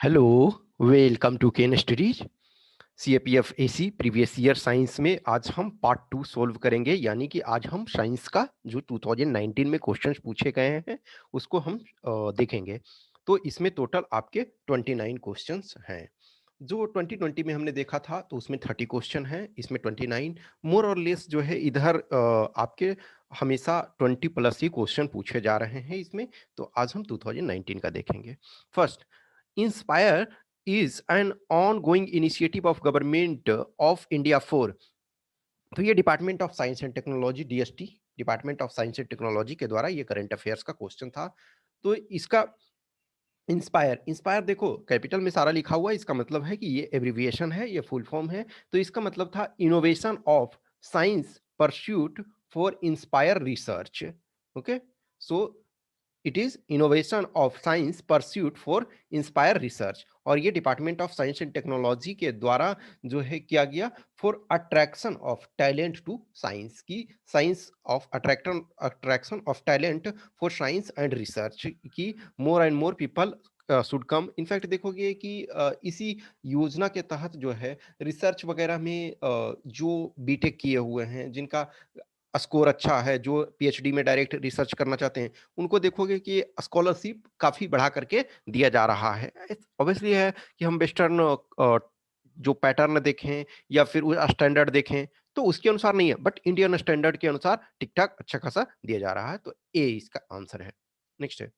Hello, welcome to Ken studies. CAPF AC previous year science में आज हम part 2 solve करेंगे। यानी कि आज हम साइंस का जो 2019 में क्वेश्चंस पूछे गए हैं उसको हम देखेंगे। तो इसमें टोटल आपके 29 क्वेश्चंस हैं। जो 2020 में हमने देखा था तो उसमें 30 क्वेश्चन हैं, इसमें 29 मोर और लेस जो है इधर आपके हमेशा 20 प्लस ही क्वेश्चन पूछे जा रहे हैं इसमें। तो आज हम 2019 का देखेंगे। First, inspire is an ongoing initiative of government of India for। तो ये department of science and technology DST, department of science and technology के द्वारा ये करंट अफेयर्स का क्वेश्चन था। तो इसका इंस्पायर, इंस्पायर देखो कैपिटल में सारा लिखा हुआ है, इसका मतलब है कि ये एब्रिविएशन है, ये फुल फॉर्म है। तो इसका मतलब था innovation of science pursuit for inspire research. Okay, so it is innovation of science pursuit for inspire research. और ये department of science and technology के द्वारा जो है किया गया for attraction of talent to science की, science of attraction of talent for science and research की more and more people should come. In fact देखोगे कि इसी योजना के तहत जो है रिसर्च वगैरह में जो बीटेक किए हुए हैं, जिनका स्कोर अच्छा है, जो पीएचडी में डायरेक्ट रिसर्च करना चाहते हैं, उनको देखोगे कि स्कॉलरशिप काफ़ी बढ़ा करके दिया जा रहा है। ऑब्वियसली है कि हम वेस्टर्न जो पैटर्न देखें या फिर वो स्टैंडर्ड देखें तो उसके अनुसार नहीं है, बट इंडियन स्टैंडर्ड के अनुसार ठीक-ठाक अच्छा खासा दिया जा रहा है। तो ए इसका आंसर है। नेक्स्ट है,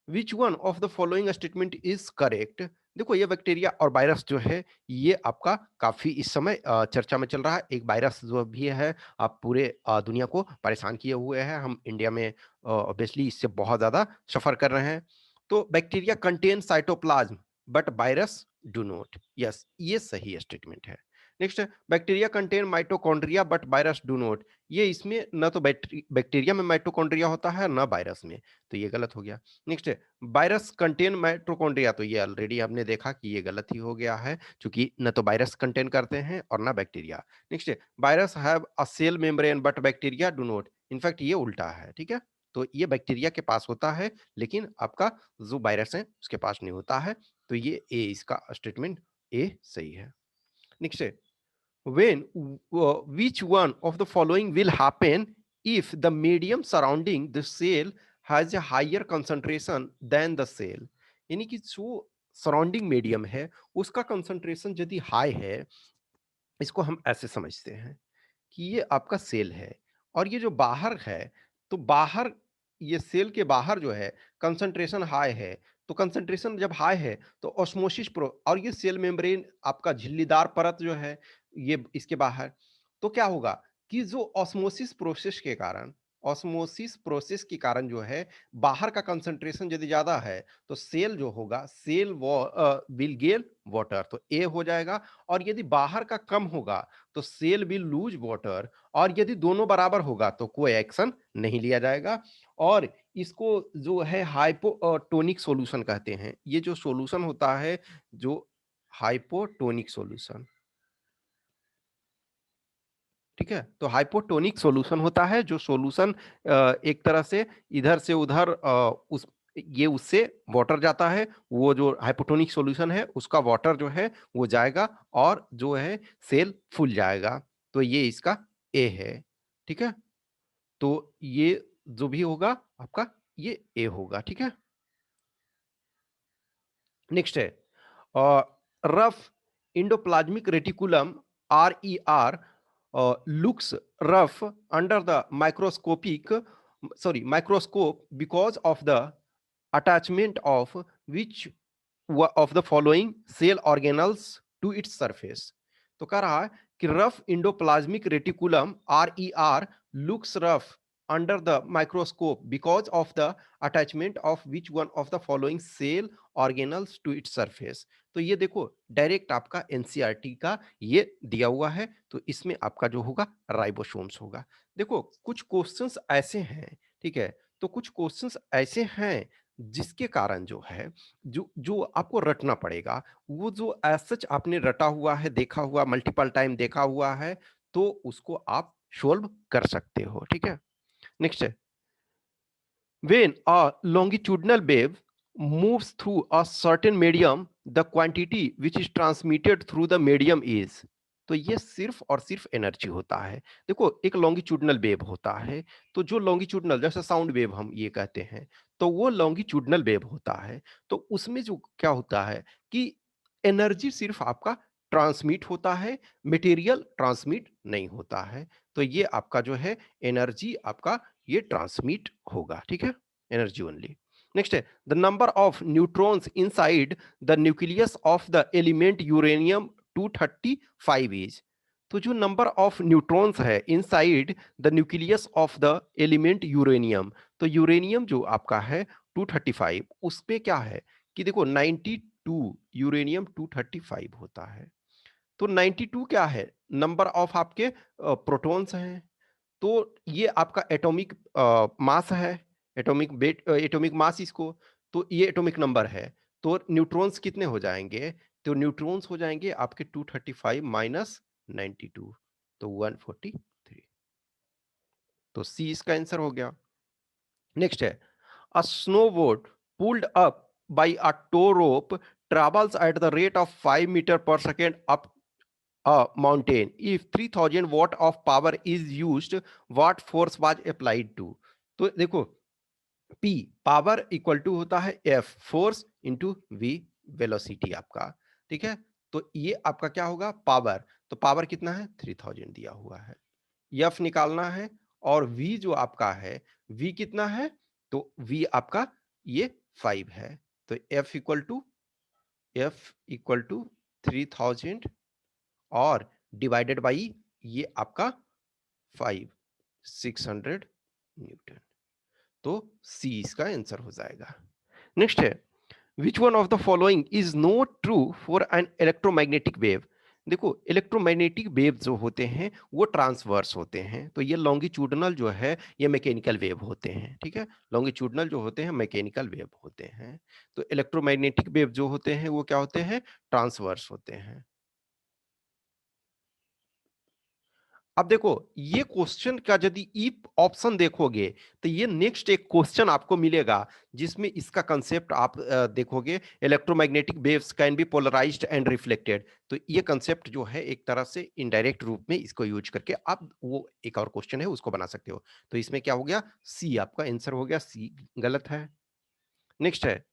which one of the following statement is correct. देखो ये बैक्टीरिया और वायरस जो है ये आपका काफी इस समय चर्चा में चल रहा है। एक वायरस जो भी है आप पूरे दुनिया को परेशान किए हुए हैं। हम इंडिया में ऑब्वियसली इससे बहुत ज्यादा सफर कर रहे हैं। तो bacteria contain cytoplasm but virus do not. Yes, ये सही स्टेटमेंट है। Next, bacteria contain mitochondria but virus do not. ये इसमें न तो बैक्टीरिया में माइटोकॉन्ड्रिया होता है न वायरस में, तो ये गलत हो गया। नेक्स्ट, वायरस कंटेन माइटोकॉन्ड्रिया, तो ये ऑलरेडी हमने देखा कि ये गलत ही हो गया है, क्योंकि न तो वायरस कंटेन करते हैं और ना bacteria. Next, virus have a cell membrane but bacteria do not. In fact ये उल्टा है, ठीक है। तो ये बैक्टीरिया के पास होता है लेकिन आपका जो वायरस है उसके पास नहीं होता है। तो ये ए इसका स्टेटमेंट ए सही है। नेक्स्ट है, when which one of the following will happen if the medium surrounding the cell has a higher concentration than the cell। यानी कि जो सराउंडिंग मीडियम है उसका कंसंट्रेशन यदि हाई है, इसको हम ऐसे समझते हैं कि ये आपका सेल है और ये जो बाहर है, तो बाहर ये सेल के बाहर जो है कंसंट्रेशन हाई है। तो कंसंट्रेशन जब हाई है तो ऑस्मोसिस प्रो और ये सेल मेम्ब्रेन आपका झिल्लीदार परत जो है ये इसके बाहर, तो क्या होगा कि जो ऑस्मोसिस प्रोसेस के कारण जो है बाहर का कंसंट्रेशन यदि ज्यादा है तो सेल जो होगा सेल विल गेन वाटर, तो ए हो जाएगा। और यदि बाहर का कम होगा तो सेल विल लूज वाटर। और यदि दोनों बराबर होगा तो कोई एक्शन नहीं लिया जाएगा। और इसको जो है हाइपोटोनिक सॉल्यूशन कहते हैं। ये जो सॉल्यूशन होता है, जो हाइपोटोनिक सॉल्यूशन, ठीक है। तो हाइपोटोनिक सॉल्यूशन होता है जो सॉल्यूशन एक तरह से इधर से उधर उस ये उससे वाटर जाता है, वो जो हाइपोटोनिक सॉल्यूशन है उसका वाटर जो है वो जाएगा और जो है सेल फूल जाएगा। तो ये इसका ए है, ठीक है। तो ये जो भी होगा आपका ये ए होगा, ठीक है। नेक्स्ट है, rough endoplasmic reticulum RER looks rough under the microscope because of the attachment of which of the following cell organelles to its surface। तो कह रहा है कि rough endoplasmic reticulum RER looks rough under the microscope because of the attachment of which one of the following cell organelles to its surface। तो ये देखो direct आपका NCERT का ये दिया हुआ है, तो इसमें आपका जो होगा राइबोसोम्स होगा। देखो कुछ क्वेश्चंस ऐसे हैं, ठीक है। तो कुछ क्वेश्चंस ऐसे हैं जिसके कारण जो है जो जो आपको रटना पड़ेगा। वो जो एज सच आपने रटा हुआ है, देखा हुआ, मल्टीपल टाइम देखा हुआ है, तो उसको आप सोल्व कर सकते हो, ठीक है। नेक्स्ट है, when a longitudinal wave moves through a certain medium, the quantity which is transmitted through the medium is। तो ये सिर्फ और सिर्फ एनर्जी होता है। देखो एक लॉन्गिट्यूडनल वेव होता है, तो जो लॉन्गिट्यूडनल जैसे साउंड वेव हम ये कहते हैं, तो वो लॉन्गिट्यूडनल वेव होता है। तो उसमें जो क्या होता है कि एनर्जी सिर्फ आपका ट्रांसमिट होता है, मटेरियल ट्रांसमिट नहीं होता है। तो ये आपका जो है एनर्जी आपका ये ट्रांसमिट होगा, ठीक है, एनर्जी ओनली। नेक्स्ट है the number of neutrons inside the nucleus of the element uranium 235 is. तो जो नंबर ऑफ न्यूट्रॉन्स है inside the nucleus of the element uranium, तो यूरेनियम जो आपका है 235, उस पे क्या है कि देखो 92 यूरेनियम 235 होता है। तो 92 क्या है, नंबर ऑफ आपके प्रोटॉन्स हैं। तो ये आपका एटॉमिक मास है, एटॉमिक वेट, एटॉमिक मास इसको, तो ये एटॉमिक नंबर है। तो न्यूट्रॉन्स कितने हो जाएंगे, तो न्यूट्रॉन्स हो जाएंगे आपके 235 माइनस 92, तो 143। तो सी इसका आंसर हो गया। नेक्स्ट है a snowboard pulled up by a tow rope travels at the rate of 5 meter per second up a mountain. If 3000 watt of power is used, what force was applied to? तो देखो P power equal to होता है F force into V velocity आपका, ठीक है। तो ये आपका क्या होगा पावर, तो पावर कितना है 3000 दिया हुआ है, F निकालना है, और V जो आपका है V कितना है, तो V आपका ये 5 है। तो F इक्वल टू 3000 और डिवाइडेड बाई ये आपका 5 600 न्यूटन। तो सी इसका आंसर हो जाएगा। नेक्स्ट है which one of the following is not true for an electromagnetic wave. देखो इलेक्ट्रोमैग्नेटिक वेव जो होते हैं वो ट्रांसवर्स होते हैं, तो ये लॉन्गिट्यूडनल जो है ये मैकेनिकल वेव होते हैं, ठीक है। लॉन्गिट्यूडनल जो होते हैं मैकेनिकल वेव होते हैं, तो इलेक्ट्रोमैग्नेटिक वेव जो होते हैं वो क्या होते हैं, ट्रांसवर्स होते हैं। अब देखो ये क्वेश्चन का यदि इफ ऑप्शन देखोगे तो ये नेक्स्ट एक क्वेश्चन आपको मिलेगा जिसमें इसका कंसेप्ट आप देखोगे electromagnetic waves can be polarised and reflected. तो ये कंसेप्ट जो है एक तरह से इनडायरेक्ट रूप में इसको यूज करके आप वो एक और क्वेश्चन है उसको बना सकते हो। तो इसमें क्या हो गया, सी आपका आंसर हो गया, सी गलत है। नेक्स्ट है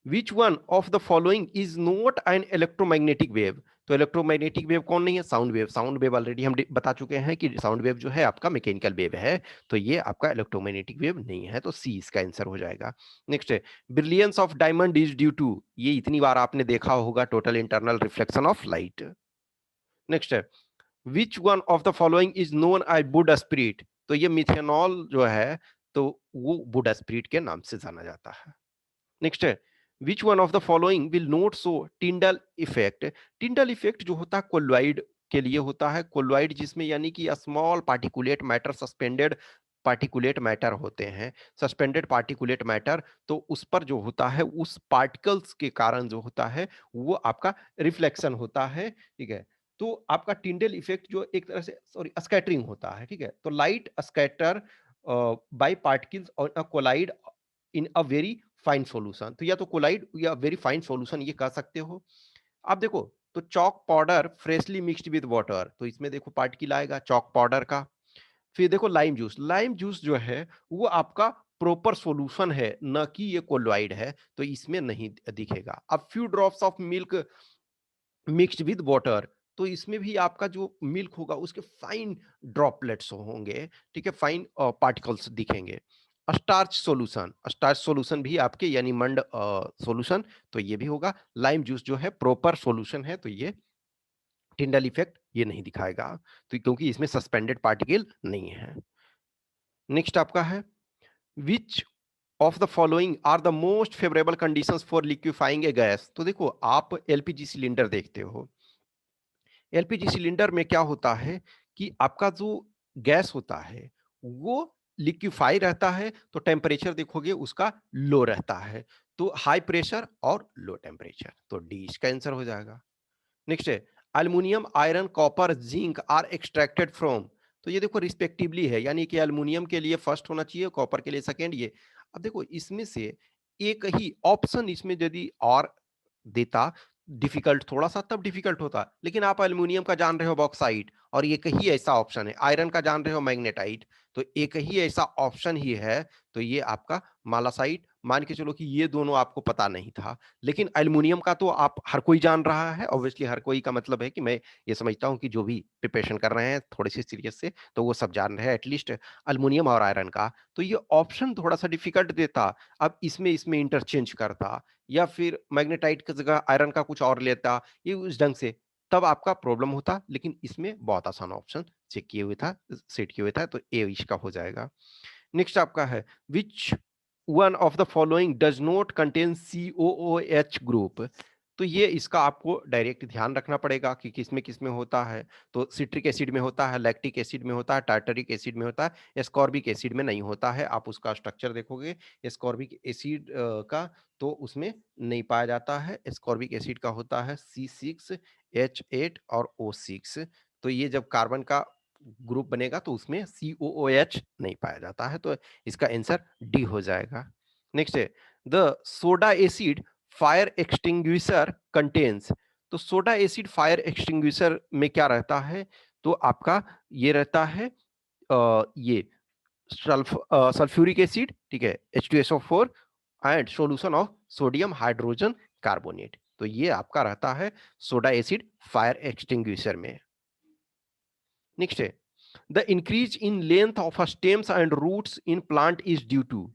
which one of the following is not an electromagnetic wave. तो इलेक्ट्रोमैग्नेटिक वेव कौन नहीं है, sound wave. Sound wave already हम बता चुके हैं कि साउंड वेव जो है आपका मैकेनिकल वेव है, तो ये आपका इलेक्ट्रोमैग्नेटिक वेव नहीं है, तो सी इसका आंसर हो जाएगा। नेक्स्ट है brilliance of diamond is due to, ये इतनी बार आपने देखा होगा, total internal reflection of light. Next है which one of the following is known as wood spirit. तो ये मिथेनॉल जो है तो वो बुडा स्पिरिट के नाम से जाना जाता है। नेक्स्ट है which one of the following will note show Tyndall effect. Tyndall effect जो होता है कोलॉइड के लिए होता है, कोलॉइड जिसमें यानी कि small particulate matter suspended particulate matter होते हैं, सस्पेंडेड पार्टिकुलेट मैटर, तो उस पर जो होता है उस पार्टिकल्स के कारण जो होता है वो आपका रिफ्लेक्शन होता है, ठीक है। तो आपका टिंडल इफेक्ट जो एक तरह से सॉरी स्कैटरिंग होता है, ठीक है। तो light scatter bye particles on a colloid in a very fine solution, तो या तो कोलाइड या वेरी फाइन सॉल्यूशन ये कह सकते हो। आप देखो तो chalk powder freshly mixed with water, तो इसमें देखो पार्टिकल आएगा चॉक पाउडर का। फिर देखो लाइम जूस, लाइम जूस जो है वो आपका प्रॉपर सॉल्यूशन है, न कि ये कोलॉइड है, तो इसमें नहीं दिखेगा। अब few drops of milk mixed with water, तो इसमें भी आपका जो मिल्क होगा उसके फाइन ड्रॉपलेट्स होंगे, ठीक है, फाइन पार्टिकल्स दिखेंगे। स्टार्च सॉल्यूशन, स्टार्च सॉल्यूशन भी आपके यानी मंड सॉल्यूशन, तो ये भी होगा। लाइम जूस जो है प्रॉपर सॉल्यूशन है, तो ये टिंडल इफेक्ट ये नहीं दिखाएगा, तो क्योंकि इसमें सस्पेंडेड पार्टिकल नहीं है। नेक्स्ट आपका है which of the following are the most favourable conditions for liquefying a gas. तो देखो आप एलपीजी सिलेंडर देखते हो, एलपीजी सिलेंडर में क्या होता है कि आपका जो गैस होता है वो लिक्विफाई रहता है, तो टेम्परेचर देखोगे उसका लो रहता है, तो हाई प्रेशर और लो टेम्परेचर, तो डी इसका आंसर हो जाएगा। नेक्स्ट है aluminium iron copper zinc are extracted from, तो ये देखो रिस्पेक्टिवली है, यानी कि अल्युमिनियम के लिए फर्स्ट होना चाहिए, कॉपर के लिए सेकेंड, ये अब देखो इसमें से एक ही ऑप्शन इसमें यदि और देता डिफिकल्ट थोड़ा सा, तब डिफिकल्ट होता, लेकिन आप एल्युमिनियम का जान रहे हो बॉक्साइट, और एक ही ऐसा ऑप्शन है, आयरन का जान रहे हो मैग्नेटाइट, तो एक ही ऐसा ऑप्शन ही है, तो ये आपका मालासाइट। मान के चलो कि ये दोनों आपको पता नहीं था, लेकिन एल्युमिनियम का तो आप हर कोई जान रहा है, ऑब्वियसली हर कोई का मतलब है कि मैं ये समझता हूं कि जो भी प्रिपरेशन कर रहे हैं थोड़े से सीरियस से, तो वो सब जान रहे हैं एटलीस्ट एल्युमिनियम और आयरन का। तो ये ऑप्शन थोड़ा सा डिफिकल्ट देता, अब इसमें इसमें इंटरचेंज करता, या फिर मैग्नेटाइट की जगह आयरन का कुछ और लेता, ये उस ढंग से, तब आपका प्रॉब्लम होता। लेकिन इसमें बहुत आसान ऑप्शन चेक किए हुए था, सेट किए हुए था, तो ए इसका हो जाएगा। नेक्स्ट आपका है, which one of the following does not contain COOH group. तो ये इसका आपको डायरेक्ट ध्यान रखना पड़ेगा कि किसमें किसमें होता है। तो सिट्रिक एसिड में होता है, लैक्टिक एसिड में होता है, टार्टरिक एसिड में होता है, एस्कॉर्बिक एसिड में नहीं होता है। आप उसका स्ट्रक्चर देखोगे एस्कॉर्बिक एसिड का, तो उसमें नहीं पाया जाता है। एस्कॉर्बिक एसिड का होता है C6H8 और O6। तो ये जब कार्बन का ग्रुप बनेगा तो उसमें COOH नहीं पाया जाता है, तो इसका आंसर डी हो जाएगा। नेक्स्ट है, the soda acid fire extinguisher contains. तो सोडा एसिड फायर एक्सटिंग्विशर में क्या रहता है, तो आपका ये रहता है ये सल्फ्यूरिक एसिड, ठीक है, H2SO4 and solution of sodium hydrogen carbonate. तो ये आपका रहता है सोडा एसिड फायर एक्सटिंग्विशर में। नेक्स्ट है, the increase in length of stems and roots in plant is due to.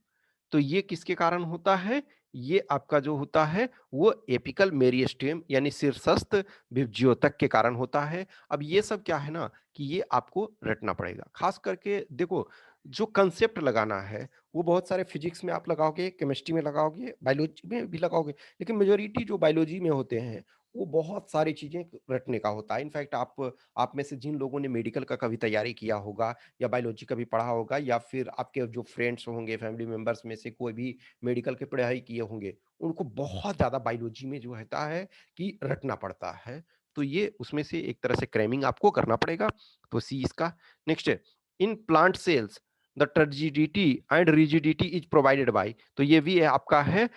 तो ये किसके कारण होता है, ये आपका जो होता है वो एपिकल मेरिस्टेम यानी शीर्षस्थ विभज्योतक के कारण होता है। अब ये सब क्या है ना कि ये आपको रटना पड़ेगा, खास करके देखो जो कंसेप्ट लगाना है वो बहुत सारे फिजिक्स में आप लगाओगे, केमिस्ट्री में लगाओगे, बायोलॉजी में भी लगाओगे, लेकिन मेजोरिटी जो बायोलॉजी में होते हैं वो बहुत सारी चीजें रटने का होता है। इनफैक्ट आप में से जिन लोगों ने मेडिकल का कभी तैयारी किया होगा या बायोलॉजी का भी पढ़ा होगा, या फिर आपके जो फ्रेंड्स होंगे फैमिली मेंबर्स में से कोई भी मेडिकल की पढ़ाई किए होंगे, उनको बहुत ज्यादा बायोलॉजी में जो होता है कि रटना पड़ता है। तो ये उसमें से एक तरह से क्रैमिंग आपको करना पड़ेगा, तो सी इसका। नेक्स्ट है, in plant cells the turgidity and rigidity is provided by. तो ये भी है आपका है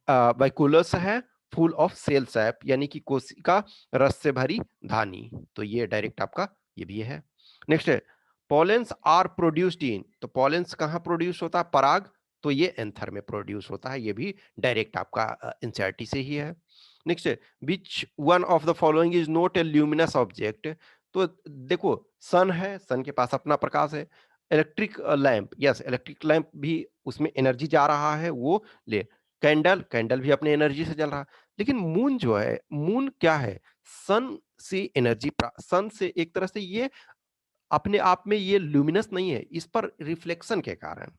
वाइकुलस है, फुल ऑफ सेल सैप यानी कि कोशिका रस से भरी धानी। तो ये डायरेक्ट आपका ये भी है। नेक्स्ट है, पॉलेंस आर प्रोड्यूस्ड इन। तो पॉलेंस कहाँ प्रोड्यूस होता है, पराग, तो ये एंथर में प्रोड्यूस होता है, ये भी डायरेक्ट आपका एनसीईआरटी से ही है। नेक्स्ट है, which one of the following is not a luminous object. तो देखो सन है, सन के पास अपना प्रकाश है। Electric lamp, yes electric lamp भी उसमें एनर्जी जा रहा है, वो ले। कैंडल, कैंडल भी अपने एनर्जी से जल रहा है। लेकिन मून जो है, मून क्या है, सन से एनर्जी, सन से एक तरह से ये अपने आप में ये ल्यूमिनस नहीं है, इस पर रिफ्लेक्शन के कारण,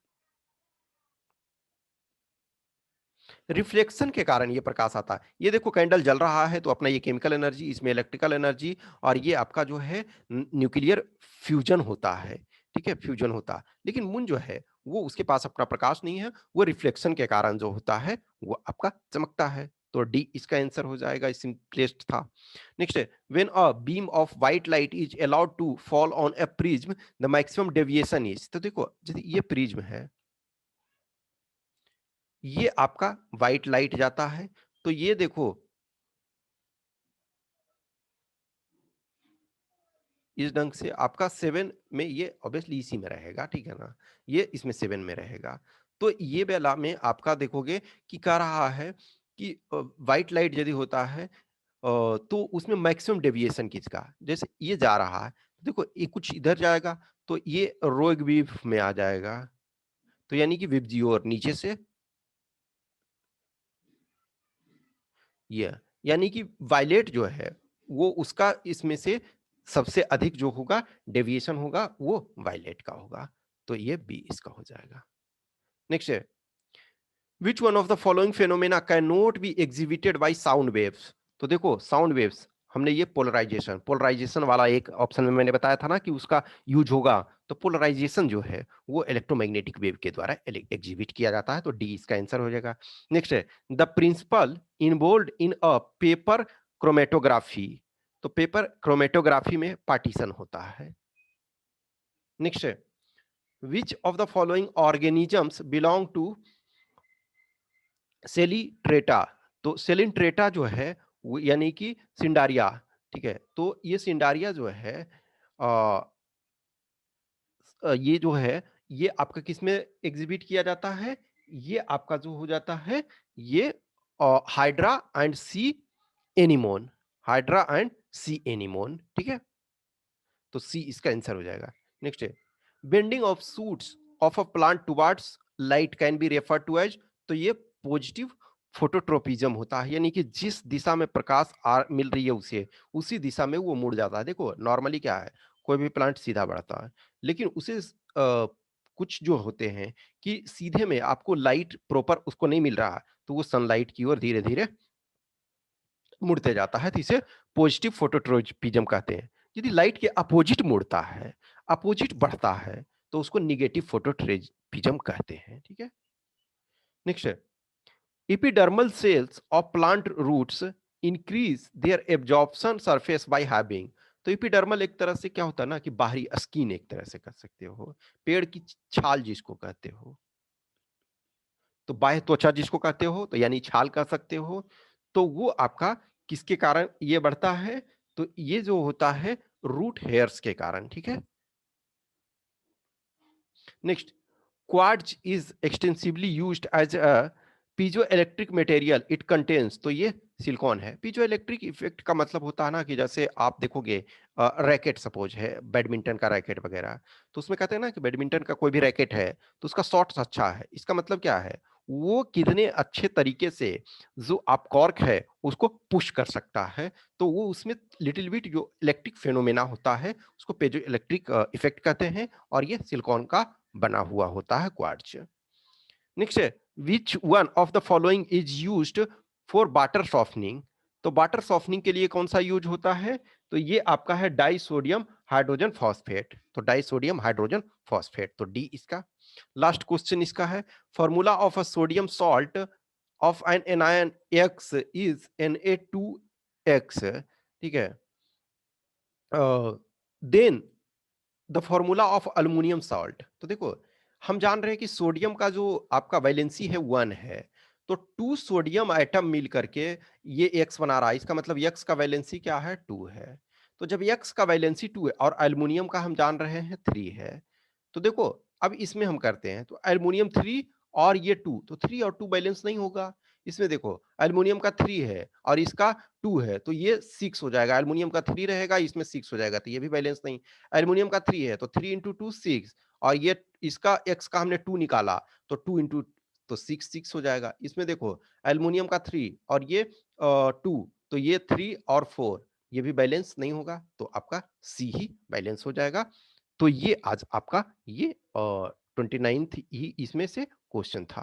रिफ्लेक्शन के कारण ये प्रकाश आता है। ये देखो कैंडल जल रहा है तो अपना ये केमिकल एनर्जी, इसमें इलेक्ट्रिकल एनर्जी, और ये आपका जो है न्यूक्लियर फ्यूजन होता है, ठीक है, फ्यूजन होता है। लेकिन मून जो है वो उसके पास अपना प्रकाश नहीं है, वो रिफ्लेक्शन के कारण जो होता है वो आपका चमकता है। तो डी इसका आंसर हो जाएगा, सिंपलेस्ट था। नेक्स्ट है, when a beam of white light is allowed to fall on a prism the maximum deviation is. तो देखो यदि ये प्रिज्म है, ये आपका व्हाइट लाइट जाता है, तो ये देखो इस ढंग से आपका 7 में ये ऑब्वियसली इसी में रहेगा, ठीक है ना, ये इसमें 7 में रहेगा। तो ये वाला में आपका देखोगे कि कह रहा है कि व्हाइट लाइट यदि होता है तो उसमें मैक्सिमम डेविएशन किसका, जैसे ये जा रहा है, देखो ये कुछ इधर जाएगा तो ये रोग वेव में आ जाएगा, तो यानी कि विबजियोर नीचे से ये, यानी कि वायलेट जो है वो उसका इसमें से सबसे अधिक जो होगा डेविएशन होगा वो वायलेट का होगा, तो ये बी इसका हो जाएगा। नेक्स्ट है, which one of the following phenomena can not be exhibited by sound waves. तो देखो साउंड वेव्स, हमने ये पोलराइजेशन, पोलराइजेशन वाला एक ऑप्शन में मैंने बताया था ना कि उसका यूज होगा, तो पोलराइजेशन जो है वो इलेक्ट्रोमैग्नेटिक वेव के द्वारा एग्जिबिट किया जाता है, तो डी इसका आंसर हो जाएगा। नेक्स्ट है, the principle involved in a paper chromatography. तो पेपर क्रोमेटोग्राफी में पार्टीशन होता है। नेक्स्ट है, which of the following organisms belong to Coelenterata, तो सेलिन्ट्रेटा जो है वो यानी कि सिंडारिया, ठीक है। तो ये सिंडारिया जो है अ, ये जो है ये आपका किसमें एग्जिबिट किया जाता है? ये आपका जो हो जाता है ये hydra and C anemone, hydra and C anemone, ठीक है। तो सी इसका आंसर हो जाएगा। नेक्स्ट है bending of shoots of a plant towards light can be refer to as, तो ये पॉजिटिव फोटोट्रोपिज्म होता है, यानी कि जिस दिशा में प्रकाश मिल रही है उसे उसी दिशा में वो मुड़ जाता है। देखो नॉर्मली क्या है, कोई भी प्लांट सीधा बढ़ता है, लेकिन उसे कुछ जो होते हैं कि सीधे में आपको लाइट प्रॉपर उसको नहीं मिल रहा, तो वो सनलाइट की ओर धीरे धीरे मुड़ते जाता है, तो इसे पॉजिटिव फोटोट्रोपिज्म कहते हैं। यदि लाइट के अपोजिट मुड़ता है, अपोजिट बढ़ता है, तो उसको निगेटिव फोटोट्रोपिज्म कहते हैं, ठीक है। नेक्स्ट है epidermal cells of plant roots increase their absorption surface by having, तो एपिडर्मल एक तरह से क्या होता है ना कि बाहरी स्किन एक तरह से कर सकते हो, पेड़ की छाल जिसको कहते हो, तो बाह्य त्वचा जिसको कहते हो तो यानी छाल कह सकते हो, तो वो आपका किसके कारण ये बढ़ता है? तो ये जो होता है रूट हेयर्स के कारण, ठीक है। Next quartz is extensively used as a piezoelectric material it contains, तो ये सिलिकॉन है। पीजोइलेक्ट्रिक इफेक्ट का मतलब होता है ना कि जैसे आप देखोगे रैकेट सपोज है, बैडमिंटन का रैकेट वगैरह, तो उसमें कहते हैं ना कि बैडमिंटन का कोई भी रैकेट है तो उसका शॉट्स अच्छा है, इसका मतलब क्या है, वो कितने अच्छे तरीके से जो आप कॉर्क है उसको पुश कर सकता है, तो वो उसमें लिटिल बिट जो इलेक्ट्रिक फेनोमेना होता है उसको पेजो इलेक्ट्रिक इफेक्ट कहते हैं, और ये सिलिकॉन का बना हुआ होता है क्वार्ट्ज। नेक्स्ट है which one of the following is used for water softening, तो वाटर सॉफ्टनिंग के लिए कौन सा यूज होता है? तो ये आपका है डाई सोडियम हाइड्रोजन फॉस्फेट, तो डाई सोडियम हाइड्रोजन फॉस्फेट, तो डी इसका। लास्ट क्वेश्चन इसका है formula of a sodium salt of an anion X is Na2x, ठीक है। Then the formula of aluminium salt, तो देखो हम जान रहे हैं कि सोडियम का जो आपका वैलेंसी है 1 है, तो 2 सोडियम एटम मिल करके ये एक्स बना रहा है, इसका मतलब एक्स का वैलेंसी क्या है 2 है। तो जब एक्स का वैलेंसी 2 है और एल्युमिनियम का हम जान रहे हैं 3 है, तो देखो अब इसमें हम करते हैं, तो एल्युमिनियम 3 और ये 2, तो 3 और 2 बैलेंस नहीं होगा। इसमें देखो एल्युमिनियम का 3 है और इसका 2 है, तो ये 6 हो जाएगा, एल्युमिनियम का 3 रहेगा इसमें 6 हो जाएगा, तो ये भी बैलेंस नहीं। एल्युमिनियम का 3 है तो 3 इंटू 2 6, और ये इसका एक्स का हमने 2 निकाला, तो 2 इंटू तो 6 हो जाएगा। इसमें देखो एल्युमिनियम का 3 और ये 2, तो ये 3 और 4 ये भी बैलेंस नहीं होगा, तो आपका सी ही बैलेंस हो जाएगा। तो ये आज आपका ये 29th ही इसमें से क्वेश्चन था।